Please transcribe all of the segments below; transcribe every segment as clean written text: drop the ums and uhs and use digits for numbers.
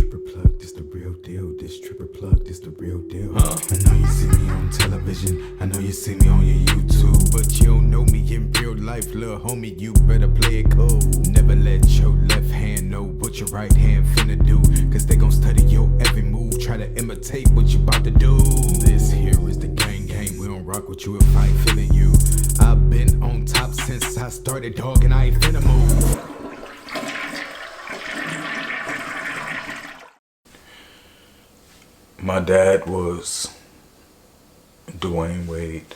Tripper plug, this the real deal. This Tripper plug, this the real deal. I know you see me on television, I know you see me on your YouTube, but you don't know me in real life, little homie. You better play it cool. Never let your left hand know what your right hand finna do, cause they gon' study your every move, try to imitate what you about to do. This here is the gang. We don't rock with you if I ain't feeling you. I've been on top since I started, dog, and I ain't finna move. My dad was Dwyane Wade.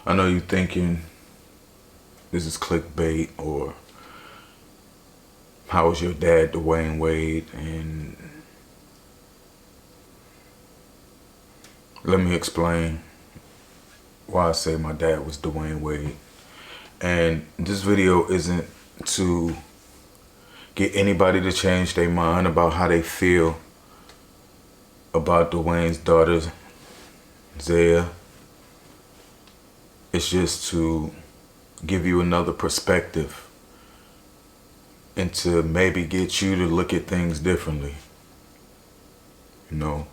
I know you're thinking this is clickbait, or how is your dad Dwyane Wade? And let me explain why I say my dad was Dwyane Wade. And this video isn't to get anybody to change their mind about how they feel about Dwyane's daughter, Zaya. It's just to give you another perspective and to maybe get you to look at things differently. You know,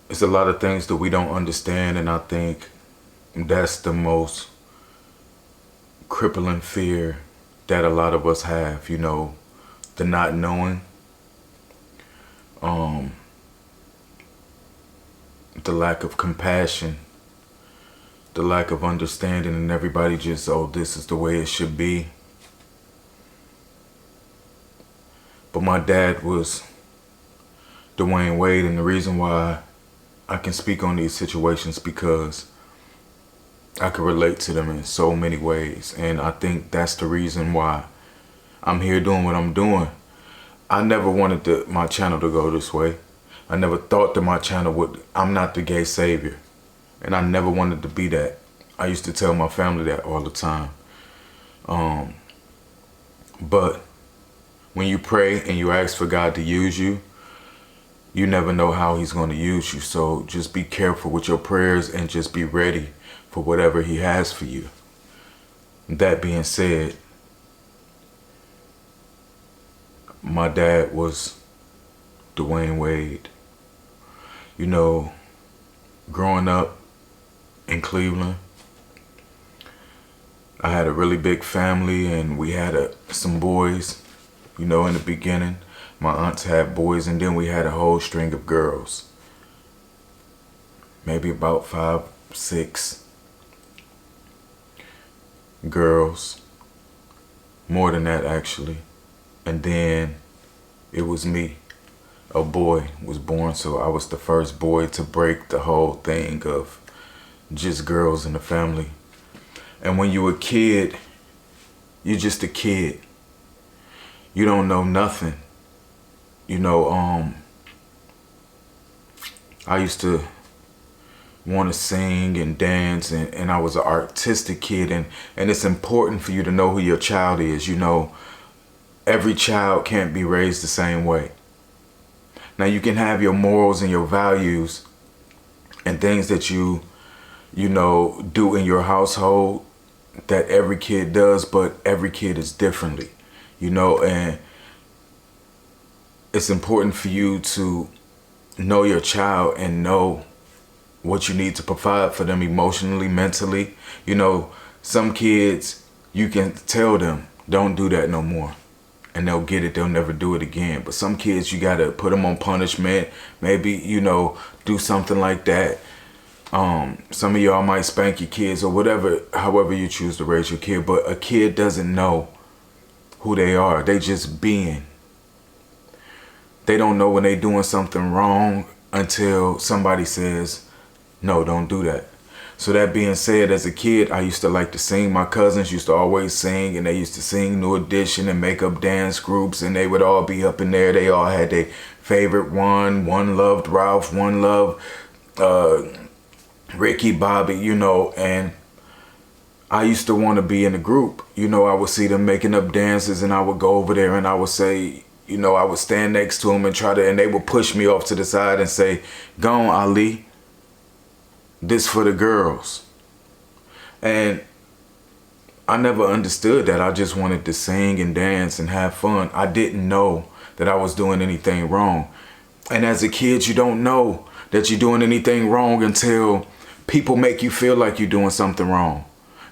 it's a lot of things that we don't understand, and I think that's the most crippling fear that a lot of us have, you know, the not knowing, the lack of compassion, the lack of understanding, and everybody just, oh, this is the way it should be. But my dad was Dwyane Wade, and the reason why I can speak on these situations because I can relate to them in so many ways, and I think that's the reason why I'm here doing what I'm doing. I never wanted my channel to go this way. I never thought that my channel would, I'm not the gay savior, and I never wanted to be that. I used to tell my family that all the time. But when you pray and you ask for God to use you, you never know how he's going to use you. So just be careful with your prayers and just be ready for whatever he has for you. That being said, my dad was Dwyane Wade. You know, growing up in Cleveland, I had a really big family, and we had some boys, you know, in the beginning. My aunts had boys, and then we had a whole string of girls. Maybe about 5, 6 girls. More than that, actually. And then it was me. A boy was born, so I was the first boy to break the whole thing of just girls in the family. And when you're a kid, you're just a kid. You don't know nothing. You know, I used to want to sing and dance, and I was an artistic kid, and it's important for you to know who your child is. You know, every child can't be raised the same way. Now, you can have your morals and your values and things that you know, do in your household that every kid does, but every kid is differently, you know, and it's important for you to know your child and know what you need to provide for them emotionally, mentally. You know, some kids, you can tell them, don't do that no more, and they'll get it, they'll never do it again. But some kids, you gotta put them on punishment, maybe, you know, do something like that. Some of y'all might spank your kids or whatever, however you choose to raise your kid, but a kid doesn't know who they are. They just being. They don't know when they doing something wrong until somebody says, no, don't do that. So that being said, as a kid, I used to like to sing. My cousins used to always sing, and they used to sing New Edition and make up dance groups, and they would all be up in there. They all had their favorite one. One loved Ralph, one loved Ricky Bobby, you know, and I used to want to be in the group. You know, I would see them making up dances, and I would go over there and I would say, you know, I would stand next to them and and they would push me off to the side and say, go on, Ali, this for the girls. And I never understood that. I just wanted to sing and dance and have fun. I didn't know that I was doing anything wrong. And as a kid, you don't know that you're doing anything wrong until people make you feel like you're doing something wrong.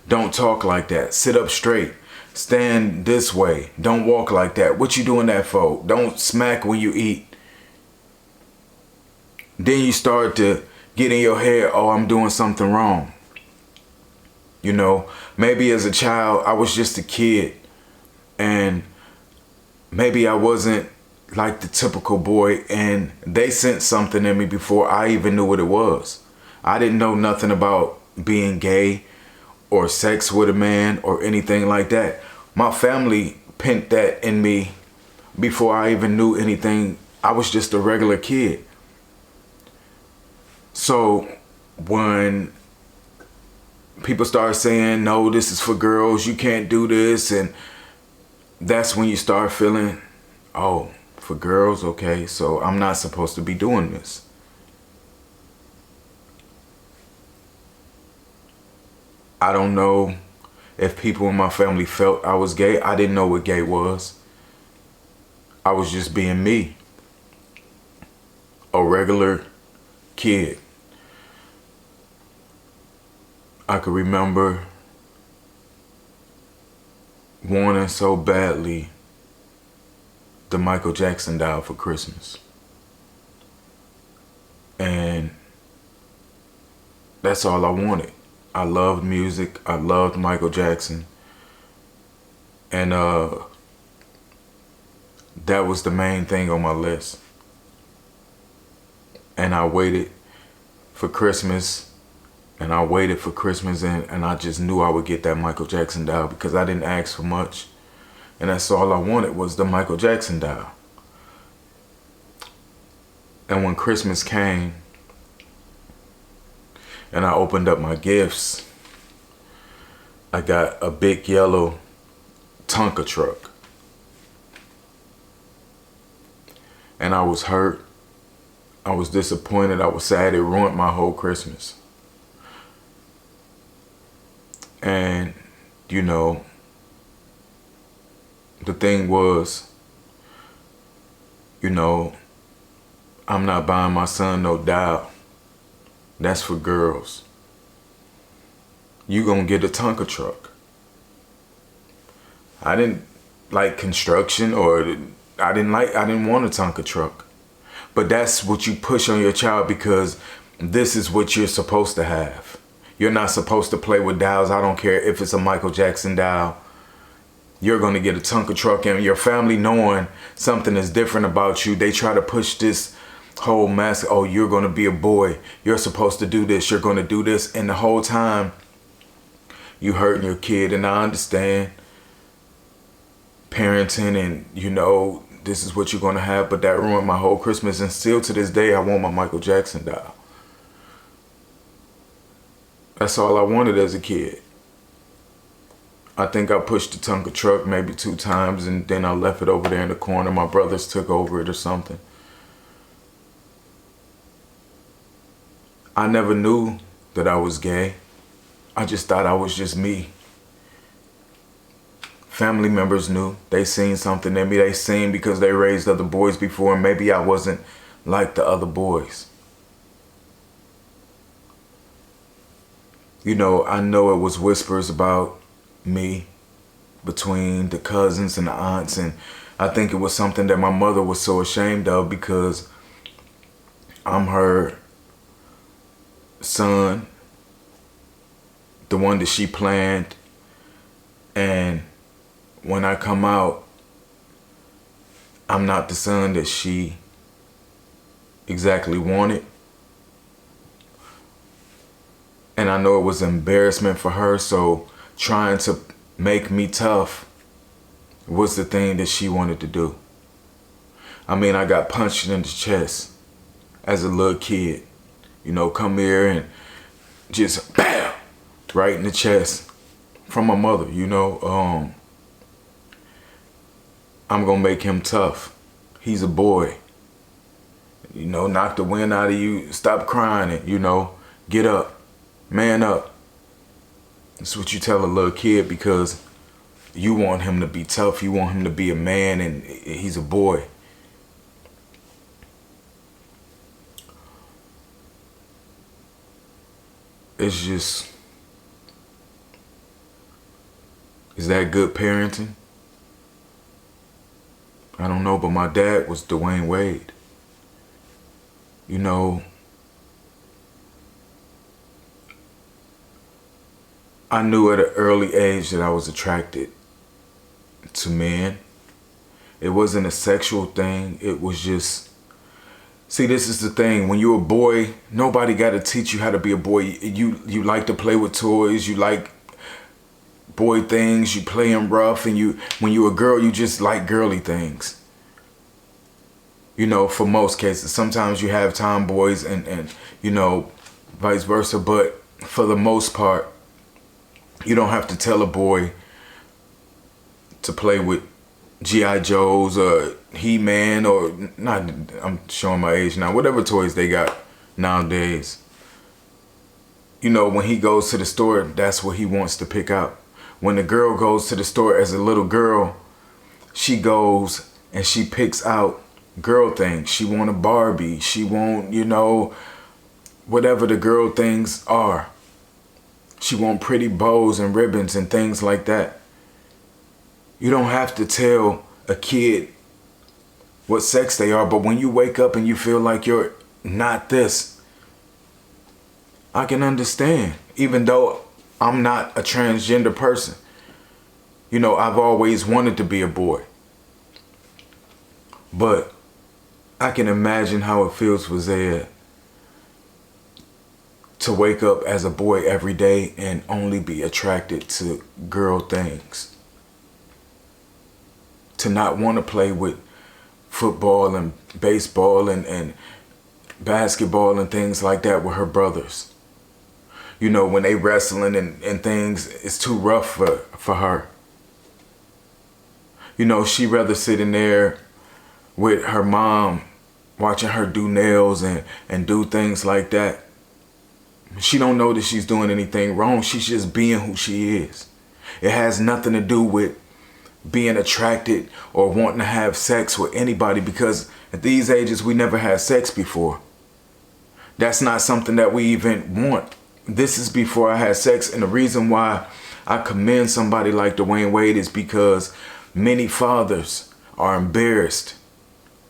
Don't talk like that. Sit up straight. Stand this way. Don't walk like that. What you doing that for? Don't smack when you eat. Then you start to get in your head, oh, I'm doing something wrong. You know, maybe as a child, I was just a kid. And maybe I wasn't like the typical boy, and they sensed something in me before I even knew what it was. I didn't know nothing about being gay or sex with a man or anything like that. My family pent that in me before I even knew anything. I was just a regular kid. So when people start saying, no, this is for girls, you can't do this, and that's when you start feeling, oh, for girls, okay, so I'm not supposed to be doing this. I don't know if people in my family felt I was gay. I didn't know what gay was. I was just being me. A regular kid. I could remember wanting so badly the Michael Jackson doll for Christmas. And that's all I wanted. I loved music. I loved Michael Jackson. And that was the main thing on my list. And I waited for Christmas. And I waited for Christmas, and I just knew I would get that Michael Jackson doll because I didn't ask for much. And that's all I wanted was the Michael Jackson doll. And when Christmas came and I opened up my gifts, I got a big yellow Tonka truck. And I was hurt. I was disappointed. I was sad. It ruined my whole Christmas. And, you know, the thing was, you know, I'm not buying my son no doll. That's for girls. You gonna get a Tonka truck. I didn't like construction, or I didn't want a Tonka truck. But that's what you push on your child because this is what you're supposed to have. You're not supposed to play with dolls. I don't care if it's a Michael Jackson doll. You're going to get a Tonka truck, and your family knowing something is different about you, they try to push this whole mask. Oh, you're going to be a boy. You're supposed to do this. You're going to do this. And the whole time you hurting your kid. And I understand parenting and, you know, this is what you're going to have. But that ruined my whole Christmas. And still to this day, I want my Michael Jackson doll. That's all I wanted as a kid. I think I pushed the Tonka truck maybe 2 times, and then I left it over there in the corner. My brothers took over it or something. I never knew that I was gay. I just thought I was just me. Family members knew. They seen something in me. They seen because they raised other boys before, and maybe I wasn't like the other boys. You know, I know it was whispers about me between the cousins and the aunts, and I think it was something that my mother was so ashamed of because I'm her son, the one that she planned, and when I come out, I'm not the son that she exactly wanted. And I know it was embarrassment for her, so trying to make me tough was the thing that she wanted to do. I mean, I got punched in the chest as a little kid. You know, come here and just bam, right in the chest from my mother, you know. I'm gonna make him tough. He's a boy. You know, knock the wind out of you, stop crying and, you know, get up. Man up. It's what you tell a little kid because you want him to be tough. You want him to be a man, and he's a boy. It's just, is that good parenting? I don't know, but my dad was Dwyane Wade. You know, I knew at an early age that I was attracted to men. It wasn't a sexual thing. It was just, see, this is the thing. When you're a boy, nobody got to teach you how to be a boy. You like to play with toys. You like boy things. You play them rough. And when you're a girl, you just like girly things. You know, for most cases. Sometimes you have tomboys and you know, vice versa. But for the most part, you don't have to tell a boy to play with G.I. Joes or He-Man or not. I'm showing my age now. Whatever toys they got nowadays. You know, when he goes to the store, that's what he wants to pick out. When the girl goes to the store as a little girl, she goes and she picks out girl things. She want a Barbie. She want, you know, whatever the girl things are. She want pretty bows and ribbons and things like that. You don't have to tell a kid what sex they are, but when you wake up and you feel like you're not this, I can understand. Even though I'm not a transgender person. You know, I've always wanted to be a boy. But I can imagine how it feels for Zed to wake up as a boy every day and only be attracted to girl things. To not want to play with football and baseball and basketball and things like that with her brothers. You know, when they wrestling and things, it's too rough for her. You know, she'd rather sit in there with her mom, watching her do nails and do things like that. She don't know that she's doing anything wrong. She's just being who she is. It has nothing to do with being attracted or wanting to have sex with anybody, because at these ages, we never had sex before. That's not something that we even want. This is before I had sex. And the reason why I commend somebody like Dwyane Wade is because many fathers are embarrassed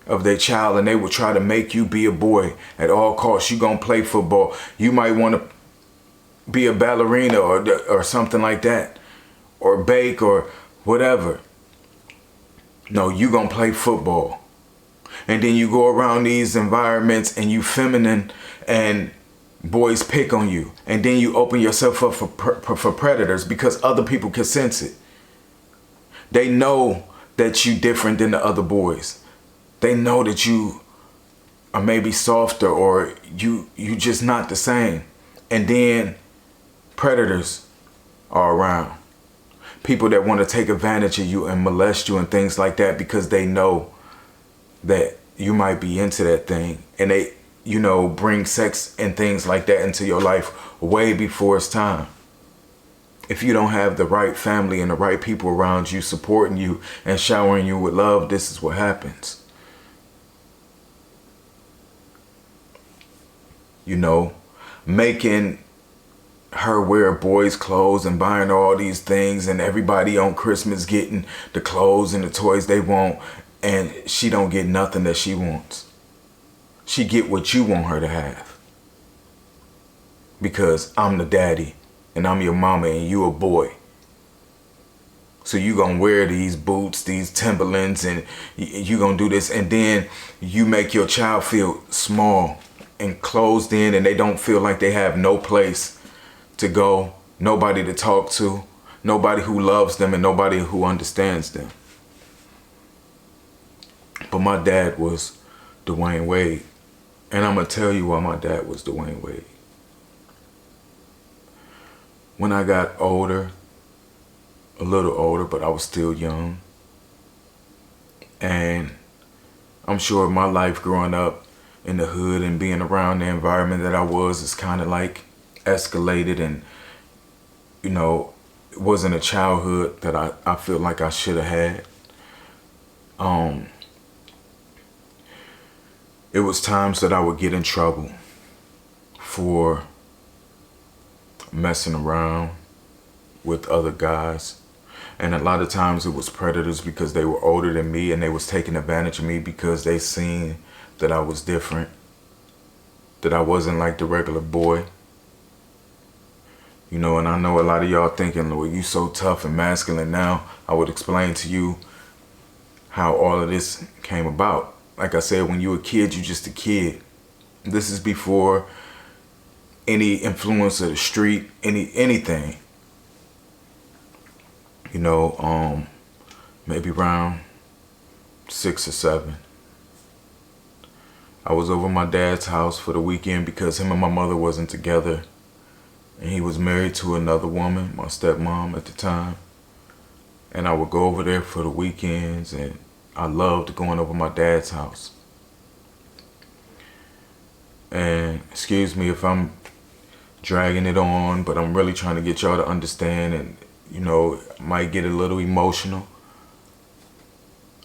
of their child and they will try to make you be a boy at all costs. You gonna play football. You might want to be a ballerina or something like that, or bake or whatever. No, you gonna play football. And then you go around these environments and you feminine and boys pick on you. And then you open yourself up for predators because other people can sense it. They know that you different than the other boys. They know that you are maybe softer or you just not the same. And then predators are around. People that want to take advantage of you and molest you and things like that because they know that you might be into that thing. And they, you know, bring sex and things like that into your life way before it's time. If you don't have the right family and the right people around you supporting you and showering you with love, this is what happens. You know, making her wear boys' clothes and buying her all these things, and everybody on Christmas getting the clothes and the toys they want, and she don't get nothing that she wants. She get what you want her to have. Because I'm the daddy and I'm your mama and you a boy. So you gonna wear these boots, these Timberlands, and you gonna do this, and then you make your child feel small and closed in, and they don't feel like they have no place to go, nobody to talk to, nobody who loves them, and nobody who understands them. But my dad was Dwyane Wade, and I'm gonna tell you why my dad was Dwyane Wade. When I got older, a little older, but I was still young, and I'm sure my life growing up in the hood and being around the environment that I was is kind of like escalated, and you know, it wasn't a childhood that I feel like I should have had. It was times that I would get in trouble for messing around with other guys. And a lot of times it was predators because they were older than me and they was taking advantage of me because they seen that I was different, that I wasn't like the regular boy. You know, and I know a lot of y'all thinking, well, you so tough and masculine now. I would explain to you how all of this came about. Like I said, when you're a kid, you're just a kid. This is before any influence of the street, anything. You know, maybe around 6 or 7. I was over my dad's house for the weekend because him and my mother wasn't together. And he was married to another woman, my stepmom at the time. And I would go over there for the weekends, and I loved going over my dad's house. And excuse me if I'm dragging it on, but I'm really trying to get y'all to understand, and you know, might get a little emotional.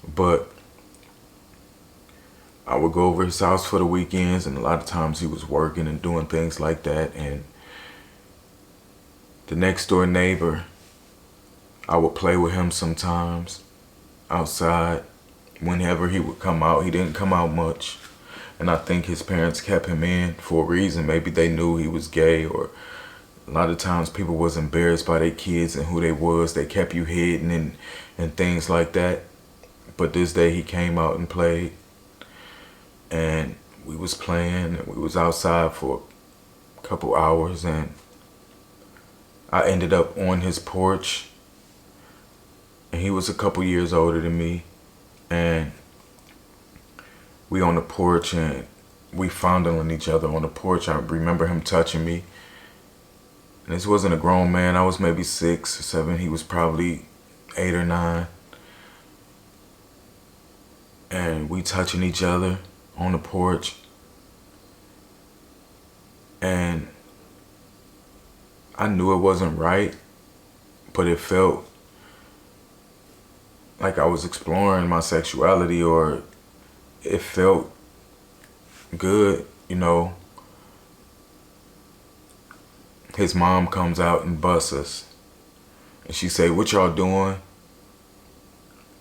But I would go over his house for the weekends, and a lot of times he was working and doing things like that. And the next door neighbor, I would play with him sometimes outside. Whenever he would come out, he didn't come out much. And I think his parents kept him in for a reason. Maybe they knew he was gay, or a lot of times people was embarrassed by their kids and who they was. They kept you hidden and things like that. But this day he came out and played. And we was playing, and we was outside for a couple hours, and I ended up on his porch. And he was a couple years older than me. And we on the porch, and we fondling each other on the porch. I remember him touching me. And this wasn't a grown man. I was maybe 6 or 7. He was probably 8 or 9. And we touching each other on the porch. And I knew it wasn't right, but it felt like I was exploring my sexuality, or it felt good, you know. His mom comes out and busts us. And she say, "What y'all doing?"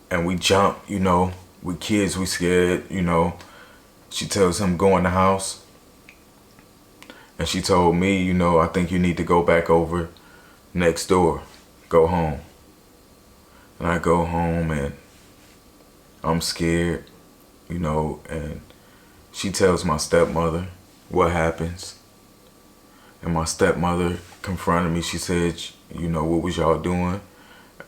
And we jump, you know. We kids, we scared, you know. She tells him, "Go in the house." And she told me, you know, "I think you need to go back over next door. Go home." And I go home, and I'm scared, you know, and she tells my stepmother what happens. And my stepmother confronted me. She said, "You know, what was y'all doing?"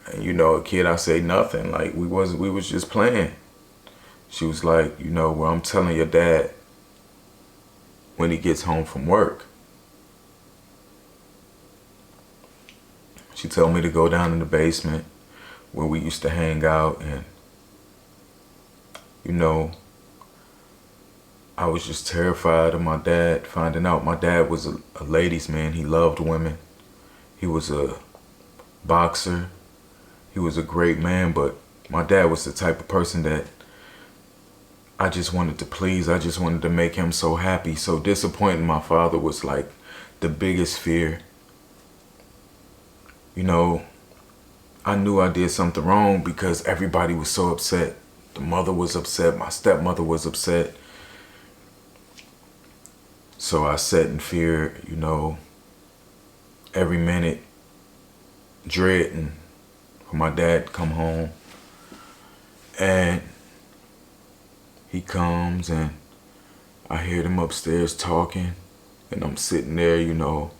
And you know, a kid, I say nothing. Like, we was just playing. She was like, "You know, well, I'm telling your dad when he gets home from work." She told me to go down in the basement where we used to hang out, and you know, I was just terrified of my dad finding out. My dad was a ladies' man. He loved women. He was a boxer. He was a great man, but my dad was the type of person that I just wanted to please. I just wanted to make him so happy. So disappointing my father was like the biggest fear. You know, I knew I did something wrong because everybody was so upset. The mother was upset. My stepmother was upset. So I sat in fear, you know, every minute, dreading for my dad to come home. And he comes, and I hear them upstairs talking, and I'm sitting there, you know.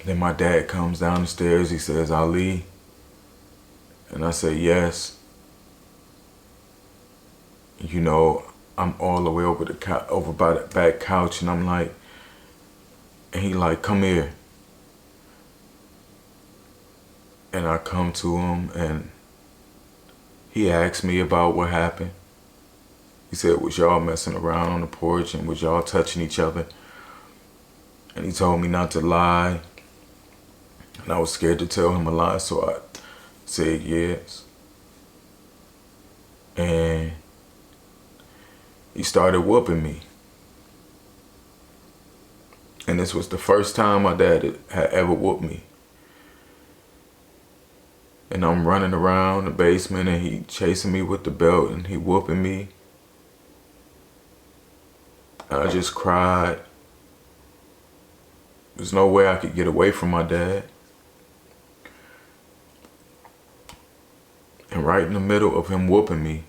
Then my dad comes down the stairs. He says, "Ali?" And I say, "Yes." You know, I'm all the way over over by the back couch, and I'm like, and he like, "Come here." And I come to him, and he asked me about what happened. He said, "Was y'all messing around on the porch, and was y'all touching each other?" And he told me not to lie. And I was scared to tell him a lie, so I said yes. And he started whooping me. And this was the first time my dad had ever whooped me. And I'm running around the basement and he chasing me with the belt and he whooping me. And I just cried. There's no way I could get away from my dad. And right in the middle of him whooping me,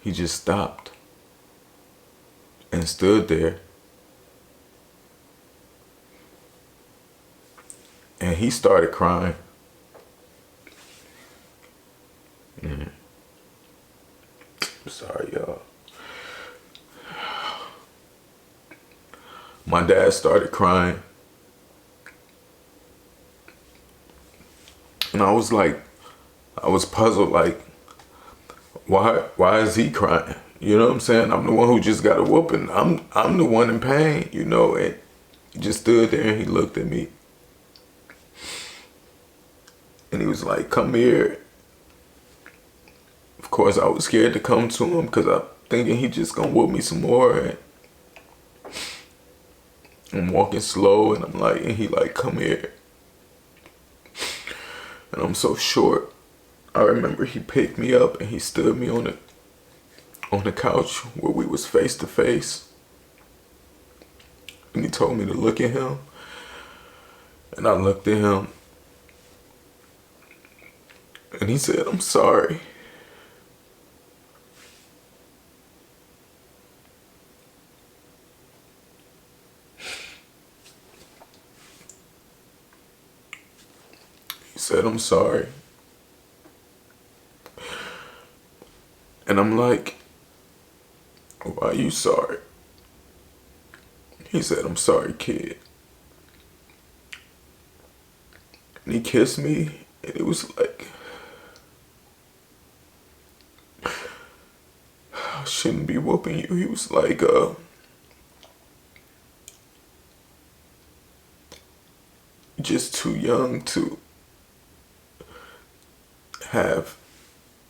he just stopped and stood there. And he started crying. I'm sorry, y'all. My dad started crying. And I was puzzled, like, why is he crying? You know what I'm saying? I'm the one who just got a whooping. I'm the one in pain, you know, and he just stood there and he looked at me. And he was like, come here. Of course, I was scared to come to him because I'm thinking he just gonna whoop me some more. And I'm walking slow and and he like, come here. And I'm so short. I remember he picked me up and he stood me on the couch where we was face to face. And he told me to look at him. And I looked at him. And he said, I'm sorry. He said, I'm sorry. And I'm like, why are you sorry? He said, I'm sorry, kid. And he kissed me, and it was like, I shouldn't be whooping you. He was like, you're just too young to have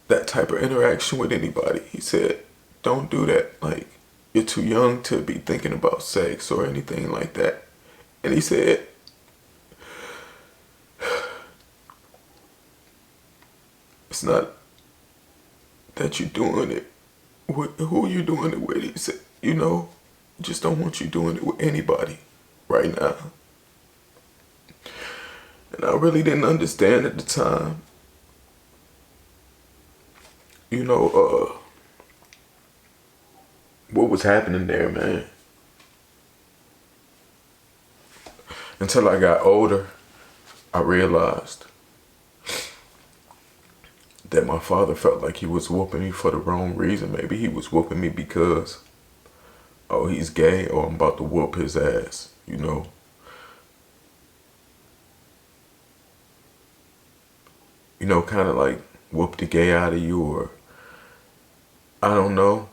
that type of interaction with anybody. He said, don't do that. Like, you're too young to be thinking about sex or anything like that. And he said, it's not that you're doing it with who you're doing it with. He said, you know, just don't want you doing it with anybody right now. And I really didn't understand at the time. You know, what was happening there, man. Until I got older, I realized that my father felt like he was whooping me for the wrong reason. Maybe he was whooping me because, oh, he's gay, or I'm about to whoop his ass, you know. You know, kind of like whoop the gay out of you, or I don't know.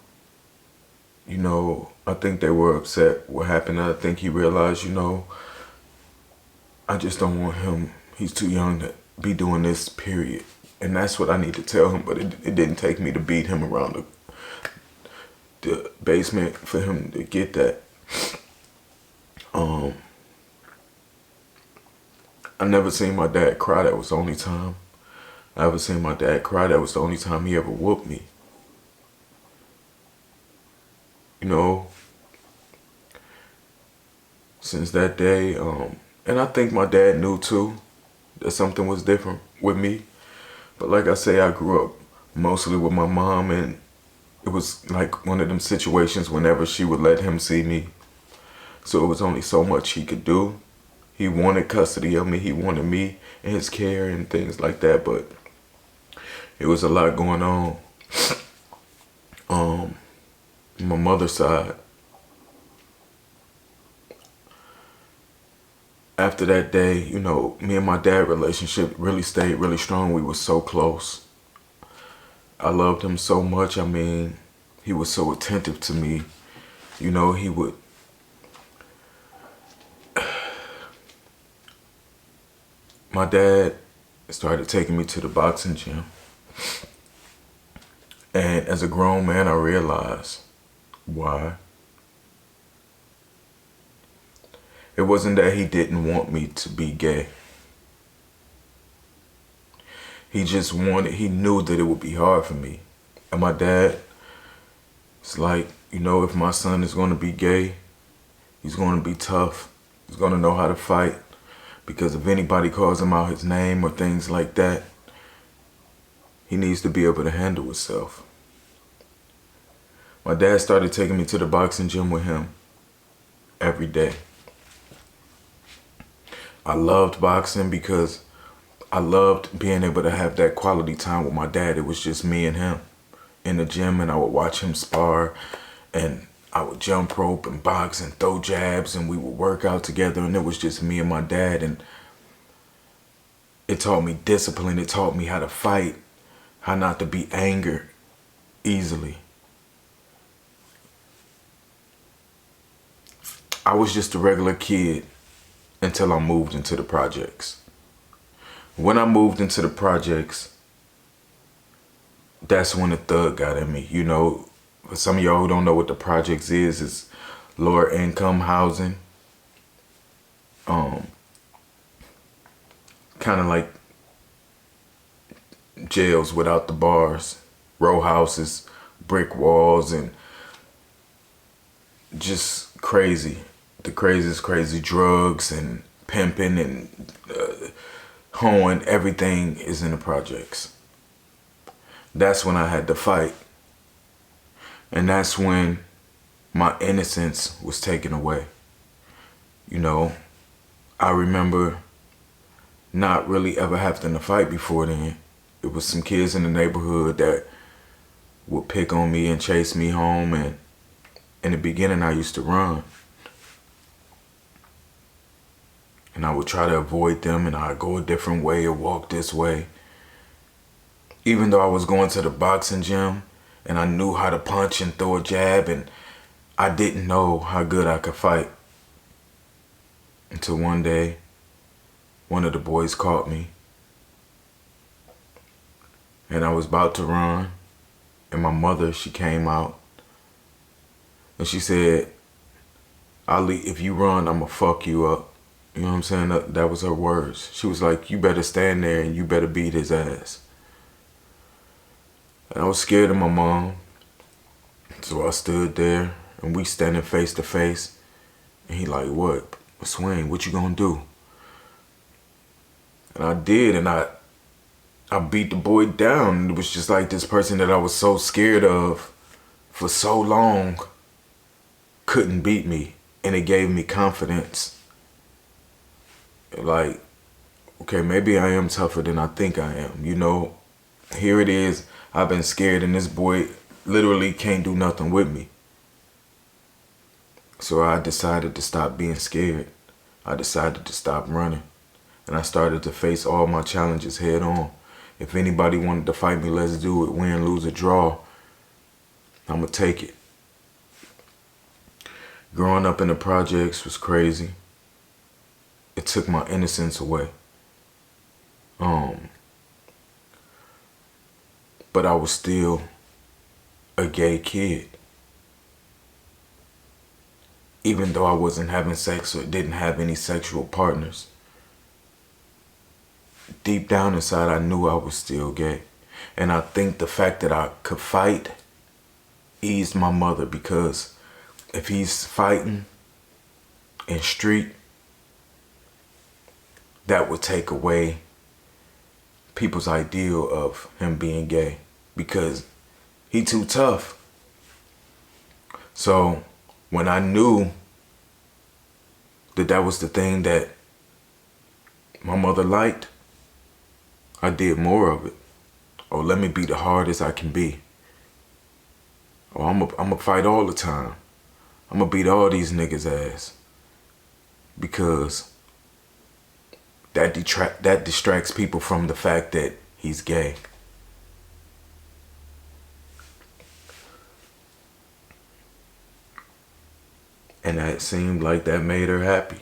You know, I think they were upset what happened. I think he realized, you know, I just don't want him. He's too young to be doing this, period. And that's what I need to tell him. But it didn't take me to beat him around the basement for him to get that. I never seen my dad cry. That was the only time I ever seen my dad cry. That was the only time he ever whooped me. You know, since that day, and I think my dad knew too that something was different with me. But like I say, I grew up mostly with my mom, and it was like one of them situations whenever she would let him see me. So it was only so much he could do. He wanted custody of me. He wanted me and his care and things like that. But it was a lot going on. My mother's side. After that day, you know, me and my dad relationship really stayed really strong. We were so close. I loved him so much. I mean, he was so attentive to me. You know, he would my dad started taking me to the boxing gym. And as a grown man, I realized why. It wasn't that he didn't want me to be gay. He knew that it would be hard for me. And my dad, it's like, if my son is going to be gay, he's going to be tough. He's going to know how to fight. Because if anybody calls him out his name or things like that, he needs to be able to handle himself. My dad started taking me to the boxing gym with him every day. I loved boxing because I loved being able to have that quality time with my dad. It was just me and him in the gym, and I would watch him spar, and I would jump rope and box and throw jabs, and we would work out together, and it was just me and my dad. And it taught me discipline. It taught me how to fight, how not to be angered easily. I was just a regular kid until I moved into the projects. When I moved into the projects, that's when the thug got in me. For some of y'all who don't know what the projects is, it's lower income housing. Kind of like jails without the bars, row houses, brick walls, and just crazy. The craziest crazy drugs and pimping and hoeing, everything is in the projects. That's when I had to fight. And that's when my innocence was taken away. I remember not really ever having to fight before then. It was some kids in the neighborhood that would pick on me and chase me home, and in the beginning I used to run. And I would try to avoid them, and I'd go a different way or walk this way. Even though I was going to the boxing gym and I knew how to punch and throw a jab, and I didn't know how good I could fight. Until one day, one of the boys caught me. And I was about to run, and my mother, she came out. And she said, "Ali, if you run, I'ma fuck you up." You know what I'm saying? That was her words. She was like, "You better stand there and you better beat his ass." And I was scared of my mom. So I stood there and we standing face to face. And he like, "What? Swing, what you gonna do?" And I did, and I beat the boy down. It was just like this person that I was so scared of for so long couldn't beat me. And it gave me confidence. Like, okay, maybe I am tougher than I think I am. Here it is. I've been scared, and this boy literally can't do nothing with me. So I decided to stop being scared. I decided to stop running. And I started to face all my challenges head on. If anybody wanted to fight me, let's do it. Win, lose, or draw, I'm going to take it. Growing up in the projects was crazy. It took my innocence away. But I was still a gay kid. Even though I wasn't having sex or didn't have any sexual partners. Deep down inside, I knew I was still gay. And I think the fact that I could fight eased my mother, because if he's fighting in street, that would take away people's ideal of him being gay, because he too tough. So when I knew that was the thing that my mother liked, I did more of it. Oh, let me be the hardest I can be. Oh, I'm a fight all the time. I'm gonna beat all these niggas' ass. Because that distracts people from the fact that he's gay. And it seemed like that made her happy.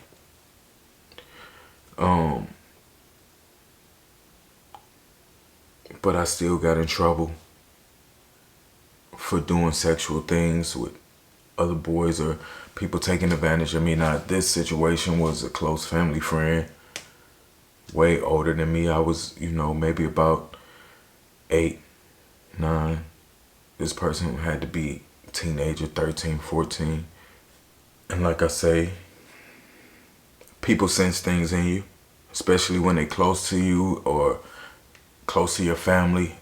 but I still got in trouble for doing sexual things with other boys or people taking advantage of me. Now, this situation was a close family friend, way older than me. I was, maybe about 8, 9. This person had to be a teenager, 13, 14. And like I say, people sense things in you, especially when they're close to you or close to your family.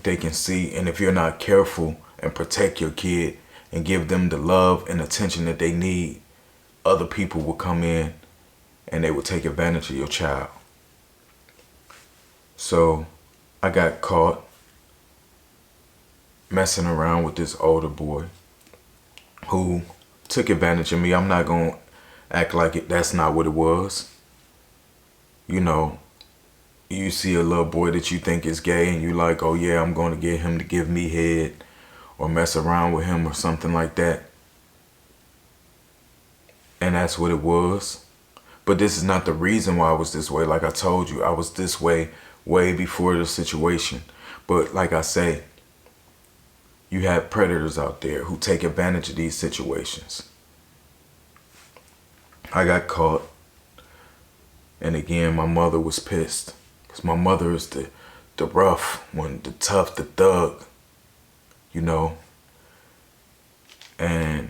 They can see, and if you're not careful and protect your kid and give them the love and attention that they need, other people will come in and they will take advantage of your child. So I got caught messing around with this older boy who took advantage of me. I'm not going to act like that's not what it was. You see a little boy that you think is gay and you like, oh yeah, I'm going to get him to give me head or mess around with him or something like that. And that's what it was. But this is not the reason why I was this way. Like I told you, I was this way before the situation. But like I say, you have predators out there who take advantage of these situations. I got caught. And again, my mother was pissed. Because my mother is the rough one, the tough, the thug. And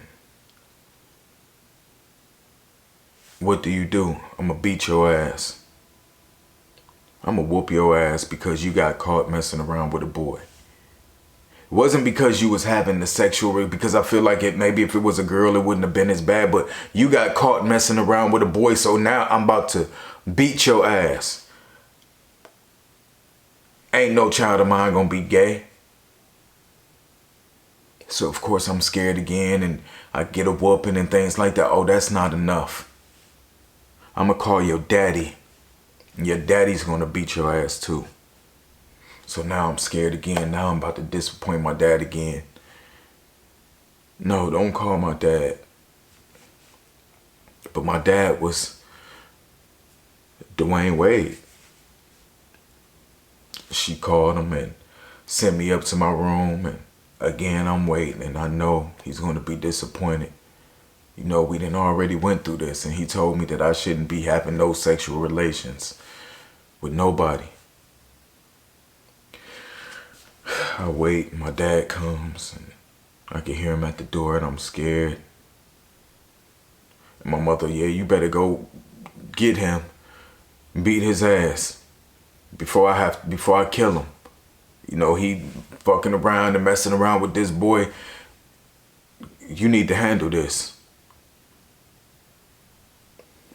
what do? I'm going to beat your ass. I'm going to whoop your ass because you got caught messing around with a boy. It wasn't because you was having the sexual, because I feel like maybe if it was a girl, it wouldn't have been as bad, but you got caught messing around with a boy, so now I'm about to beat your ass. Ain't no child of mine gonna be gay. So of course I'm scared again and I get a whooping and things like that. Oh, that's not enough. I'm gonna call your daddy. And your daddy's gonna beat your ass too. So now I'm scared again. Now I'm about to disappoint my dad again. No, don't call my dad. But my dad was Dwyane Wade. She called him and sent me up to my room, and again I'm waiting, and I know he's going to be disappointed. We done already went through this, and he told me that I shouldn't be having no sexual relations with nobody. I wait, my dad comes, and I can hear him at the door, and I'm scared. And my mother, yeah, you better go get him, beat his ass before I kill him. He fucking around and messing around with this boy. You need to handle this.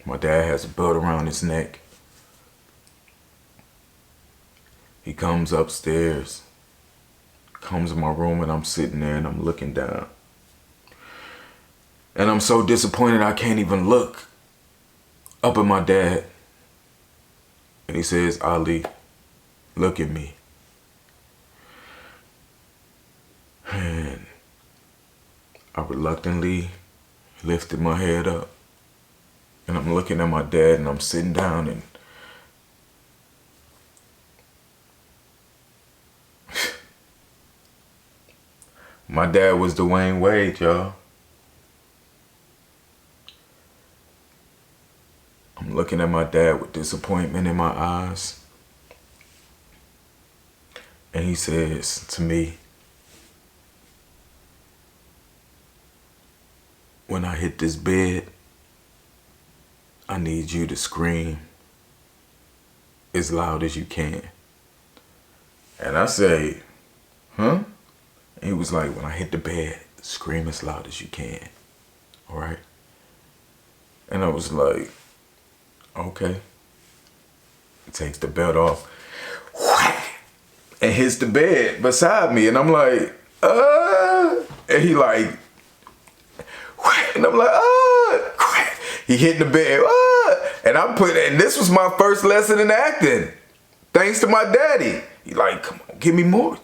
My dad has a belt around his neck. He comes upstairs, comes in my room, and I'm sitting there and I'm looking down. And I'm so disappointed I can't even look up at my dad. And he says, Ali, look at me. And I reluctantly lifted my head up. And I'm looking at my dad and I'm sitting down and my dad was Dwyane Wade, y'all. I'm looking at my dad with disappointment in my eyes. And he says to me, when I hit this bed, I need you to scream as loud as you can. And I say, huh? And he was like, when I hit the bed, scream as loud as you can. All right? And I was like, okay. He takes the belt off and hits the bed beside me. And I'm like, and he like, and I'm like, he hit the bed, and this was my first lesson in acting, thanks to my daddy. He like, come on, give me more.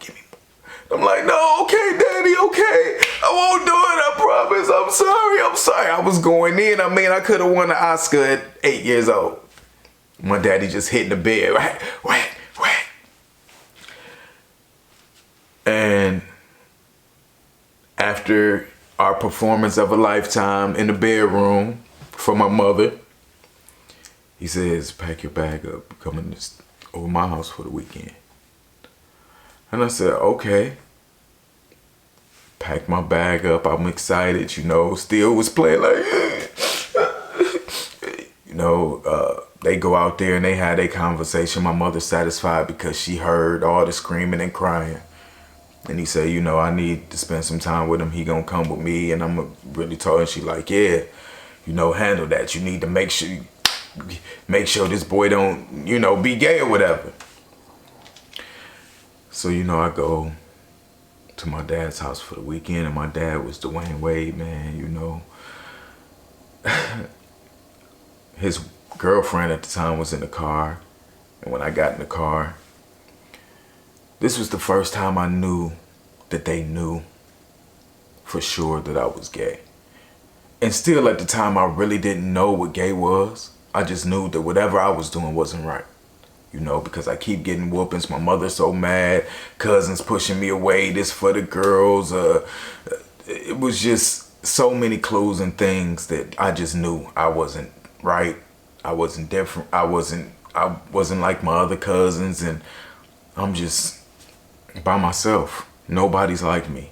I'm like, no, okay, daddy, okay. I won't do it, I promise. I'm sorry. I was going in. I could have won an Oscar at 8 years old. My daddy just hit the bed, whack. after our performance of a lifetime in the bedroom for my mother, he says, pack your bag up, we're coming over my house for the weekend. And I said, okay. Packed my bag up, I'm excited, still was playing like, they go out there and they had a conversation. My mother's satisfied because she heard all the screaming and crying. And he said, I need to spend some time with him. He gonna come with me. And I'm really talking. She like, yeah, handle that. You need to make sure this boy don't, be gay or whatever. So, I go to my dad's house for the weekend, and my dad was Dwyane Wade, man, His girlfriend at the time was in the car. And when I got in the car, this was the first time I knew that they knew for sure that I was gay. And still at the time, I really didn't know what gay was. I just knew that whatever I was doing wasn't right. Because I keep getting whoopings. My mother's so mad. Cousins pushing me away. This for the girls. It was just so many clues and things that I just knew I wasn't right. I wasn't different. I wasn't like my other cousins. And I'm just by myself. Nobody's like me.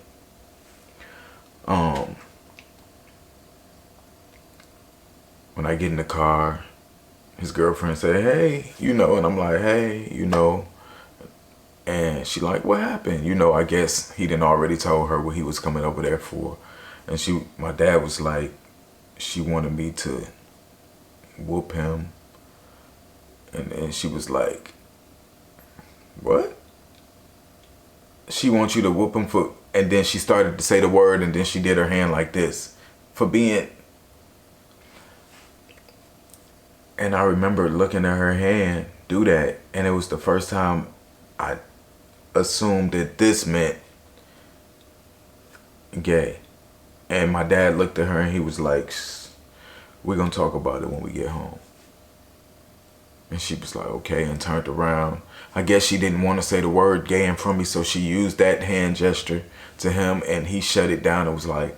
When I get in the car, his girlfriend said, hey, and I'm like, hey, and she like, what happened? I guess he didn't already told her what he was coming over there for. And my dad was like, she wanted me to whoop him. And she was like, what? She wants you to whoop him for, and then she started to say the word, and then she did her hand like this for being. And I remember looking at her hand do that. And it was the first time I assumed that this meant gay. And my dad looked at her and he was like, we're going to talk about it when we get home. And she was like, okay, and turned around. I guess she didn't want to say the word gay in front of me, so she used that hand gesture to him, and he shut it down. It was like,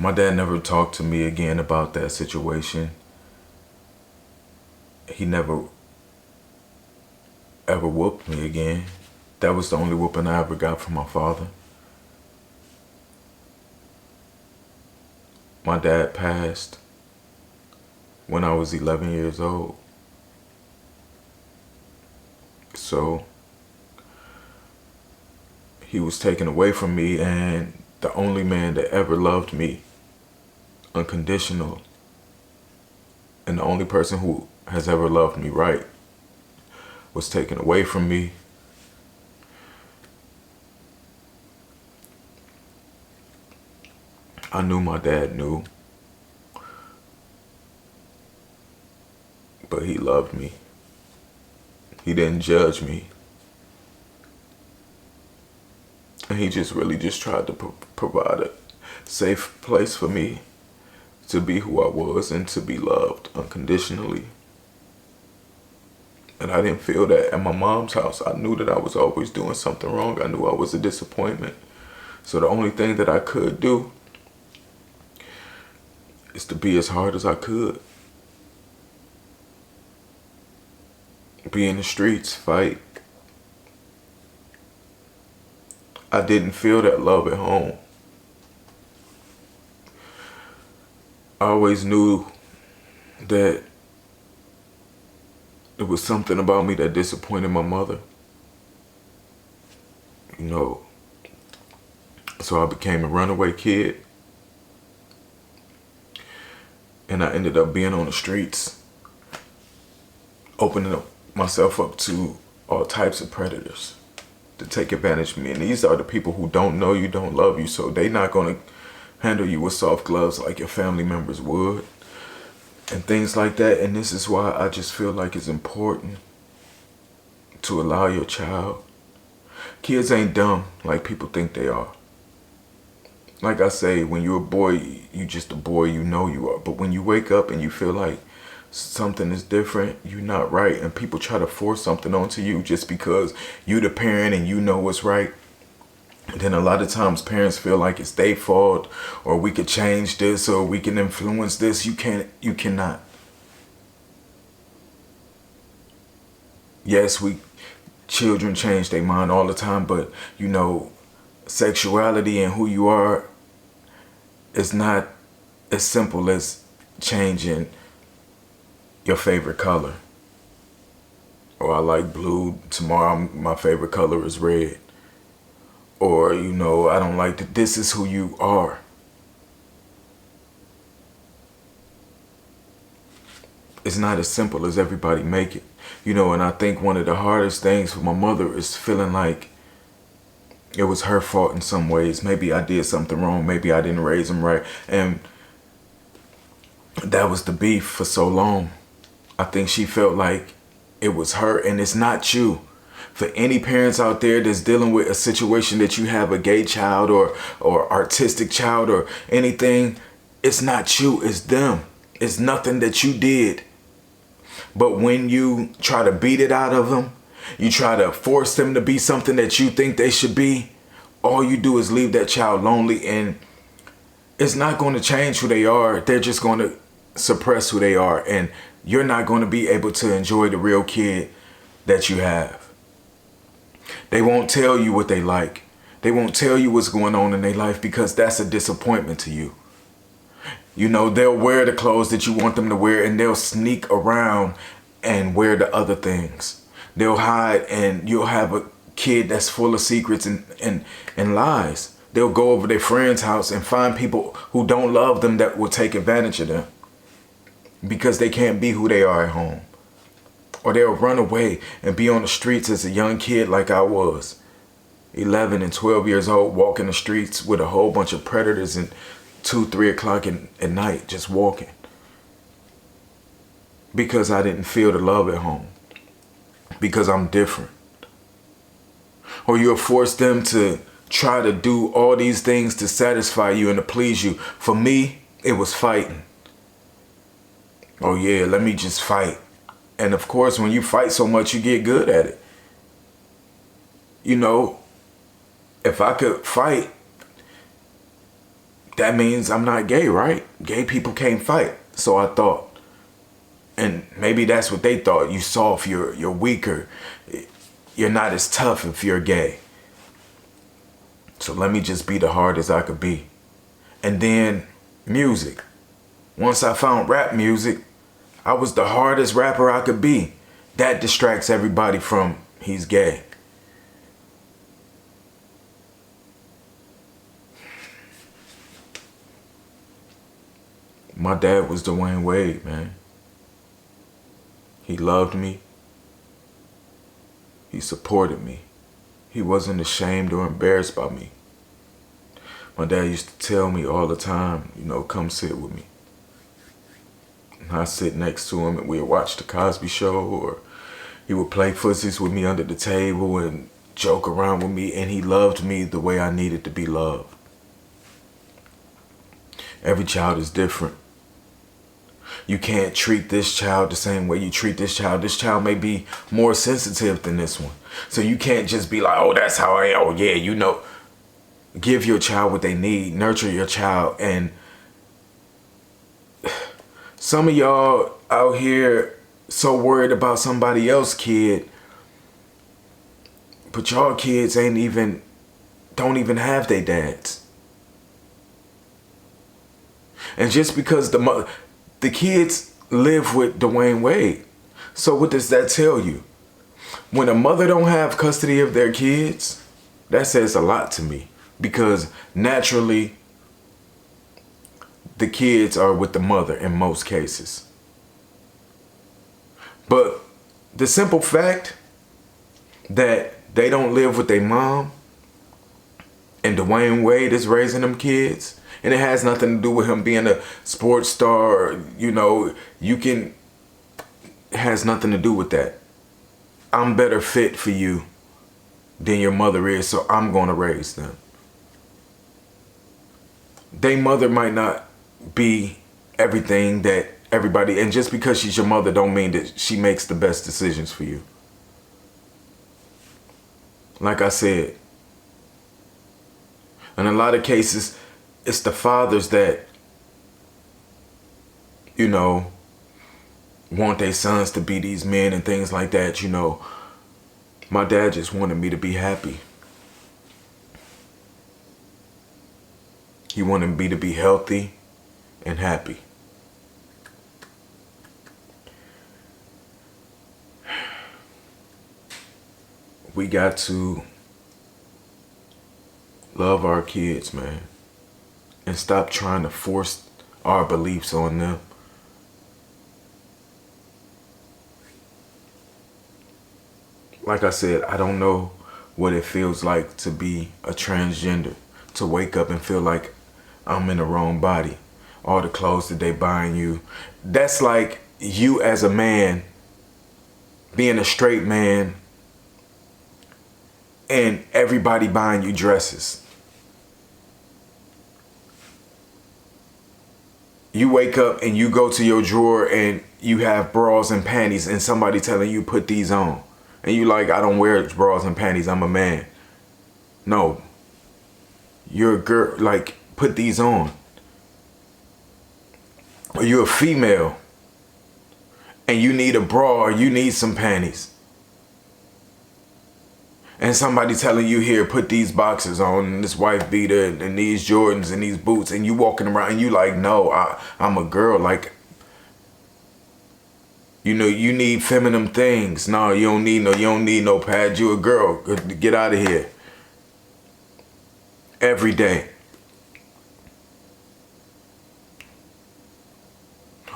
my dad never talked to me again about that situation. He never ever whooped me again. That was the only whooping I ever got from my father. My dad passed when I was 11 years old. So he was taken away from me, and the only man that ever loved me unconditional, and the only person who has ever loved me right, was taken away from me. I knew my dad knew, but he loved me. He didn't judge me. And he just really tried to provide a safe place for me to be who I was and to be loved unconditionally. And I didn't feel that at my mom's house. I knew that I was always doing something wrong. I knew I was a disappointment. So the only thing that I could do is to be as hard as I could. Be in the streets, fight. I didn't feel that love at home. I always knew that there was something about me that disappointed my mother. So I became a runaway kid. And I ended up being on the streets, opening myself up to all types of predators to take advantage of me. And these are the people who don't know you, don't love you, so they're not going to handle you with soft gloves like your family members would, and things like that. And this is why I just feel like it's important to allow your child. Kids ain't dumb like people think they are. Like I say, when you're a boy, you just a boy, you know you are. But when you wake up and you feel like something is different, you're not right, and people try to force something onto you just because you the parent and you know what's right, Then a lot of times parents feel like it's their fault, or we could change this, or we can influence this. You cannot. Yes, children change their mind all the time, but sexuality and who you are is not as simple as changing your favorite color. Or I like blue, tomorrow my favorite color is red. Or, I don't like that. This is who you are. It's not as simple as everybody make it. And I think one of the hardest things for my mother is feeling like it was her fault in some ways. Maybe I did something wrong. Maybe I didn't raise him right. And that was the beef for so long. I think she felt like it was her, and it's not you. For any parents out there that's dealing with a situation that you have a gay child or artistic child or anything, it's not you, it's them. It's nothing that you did. But when you try to beat it out of them, you try to force them to be something that you think they should be, all you do is leave that child lonely, and it's not going to change who they are. They're just going to suppress who they are, and you're not going to be able to enjoy the real kid that you have. They won't tell you what they like. They won't tell you what's going on in their life because that's a disappointment to you. They'll wear the clothes that you want them to wear, and they'll sneak around and wear the other things. They'll hide, and you'll have a kid that's full of secrets and lies. They'll go over their friend's house and find people who don't love them that will take advantage of them because they can't be who they are at home. Or they'll run away and be on the streets as a young kid like I was. 11 and 12 years old, walking the streets with a whole bunch of predators and 2-3 o'clock at night just walking. Because I didn't feel the love at home. Because I'm different. Or you'll force them to try to do all these things to satisfy you and to please you. For me, it was fighting. Oh yeah, let me just fight. And of course, when you fight so much, you get good at it. If I could fight, that means I'm not gay, right? Gay people can't fight. So I thought. And maybe that's what they thought. You soft, you're weaker. You're not as tough if you're gay. So let me just be the hardest I could be. And then music. Once I found rap music, I was the hardest rapper I could be. That distracts everybody from he's gay. My dad was Dwyane Wade, man. He loved me. He supported me. He wasn't ashamed or embarrassed by me. My dad used to tell me all the time, come sit with me. And I'd sit next to him and we'd watch the Cosby Show, or he would play footsies with me under the table and joke around with me, and he loved me the way I needed to be loved. Every child is different. You can't treat this child the same way you treat this child. This child may be more sensitive than this one. So you can't just be like, oh, that's how I am. Oh, yeah, Give your child what they need. Nurture your child. And some of y'all out here so worried about somebody else's kid, but y'all kids don't even have their dads. And just because the kids live with Dwyane Wade. So what does that tell you? When a mother don't have custody of their kids, that says a lot to me. Because naturally, the kids are with the mother in most cases. But the simple fact that they don't live with their mom and Dwyane Wade is raising them kids, and it has nothing to do with him being a sports star, it has nothing to do with that. I'm better fit for you than your mother is, so I'm going to raise them. Their mother might not be everything that everybody, and just because she's your mother don't mean that she makes the best decisions for you. Like I said, In a lot of cases, it's the fathers that, you know, want their sons to be these men and things like that, you know. My dad just wanted me to be happy. He wanted me to be healthy and happy. We got to love our kids, man, and stop trying to force our beliefs on them. Like I said, I don't know what it feels like to be a transgender, to wake up and feel like I'm in the wrong body. All the clothes that they buying you. That's like you as a man, being a straight man, and everybody buying you dresses. You wake up and you go to your drawer and you have bras and panties and somebody telling you put these on. And you like, I don't wear bras and panties, I'm a man. No. You're a girl, like, put these on. Or you're a female and you need a bra or you need some panties. And somebody telling you, here, put these boxers on and this wife beater and these Jordans and these boots, and you walking around and you like, no, I'm a girl. Like, you know, you need feminine things. No, you don't need no pads. You a girl. Get out of here. Every day.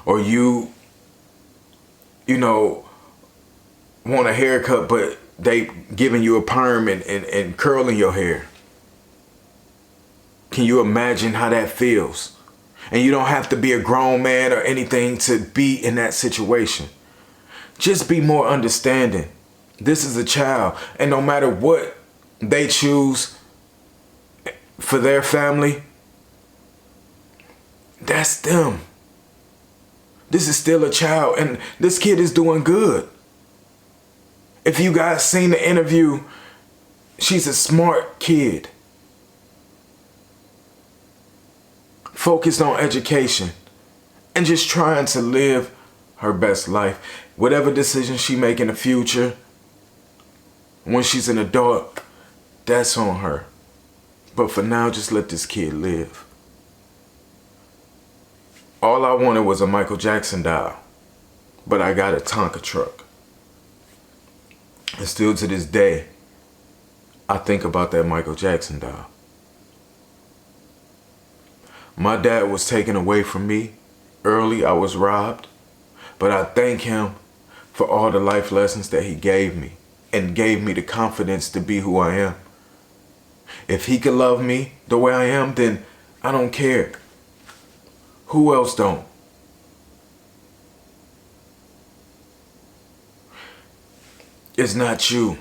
Or you know, want a haircut, but they giving you a perm and curling your hair. Can you imagine how that feels? And you don't have to be a grown man or anything to be in that situation. Just be more understanding. This is a child, and no matter what they choose for their family, that's them. This is still a child, and this kid is doing good. If you guys seen the interview, she's a smart kid. Focused on education and just trying to live her best life. Whatever decision she make in the future, when she's an adult, that's on her. But for now, just let this kid live. All I wanted was a Michael Jackson doll, but I got a Tonka truck. And still to this day, I think about that Michael Jackson doll. My dad was taken away from me early. I was robbed. But I thank him for all the life lessons that he gave me and gave me the confidence to be who I am. If he could love me the way I am, then I don't care. Who else don't? It's not you.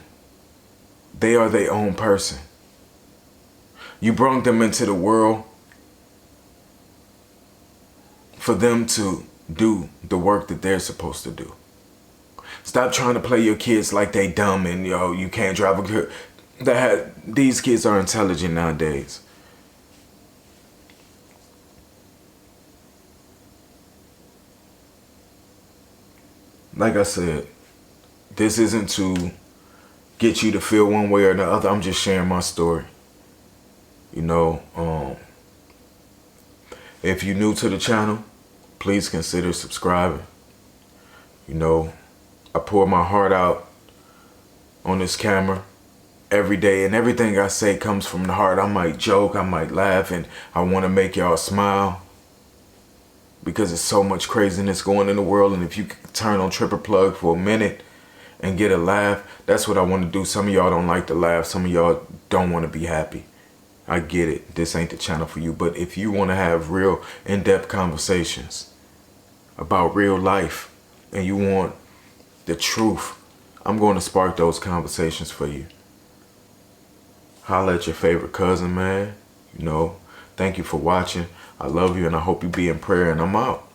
They are their own person. You brought them into the world for them to do the work that they're supposed to do. Stop trying to play your kids like they dumb and you can't drive a car. These kids are intelligent nowadays. Like I said, this isn't to get you to feel one way or the other. I'm just sharing my story. You know, if you're new to the channel, please consider subscribing. You know, I pour my heart out on this camera every day, and everything I say comes from the heart. I might joke, I might laugh, and I want to make y'all smile because there's so much craziness going in the world. And if you could turn on Tripp Plug for a minute and get a laugh, that's what I want to do. Some of y'all don't like to laugh. Some of y'all don't want to be happy. I get it. This ain't the channel for you. But if you want to have real in-depth conversations about real life and you want the truth, I'm going to spark those conversations for you. Holla at your favorite cousin, man. You know, thank you for watching. I love you and I hope you be in prayer, and I'm out.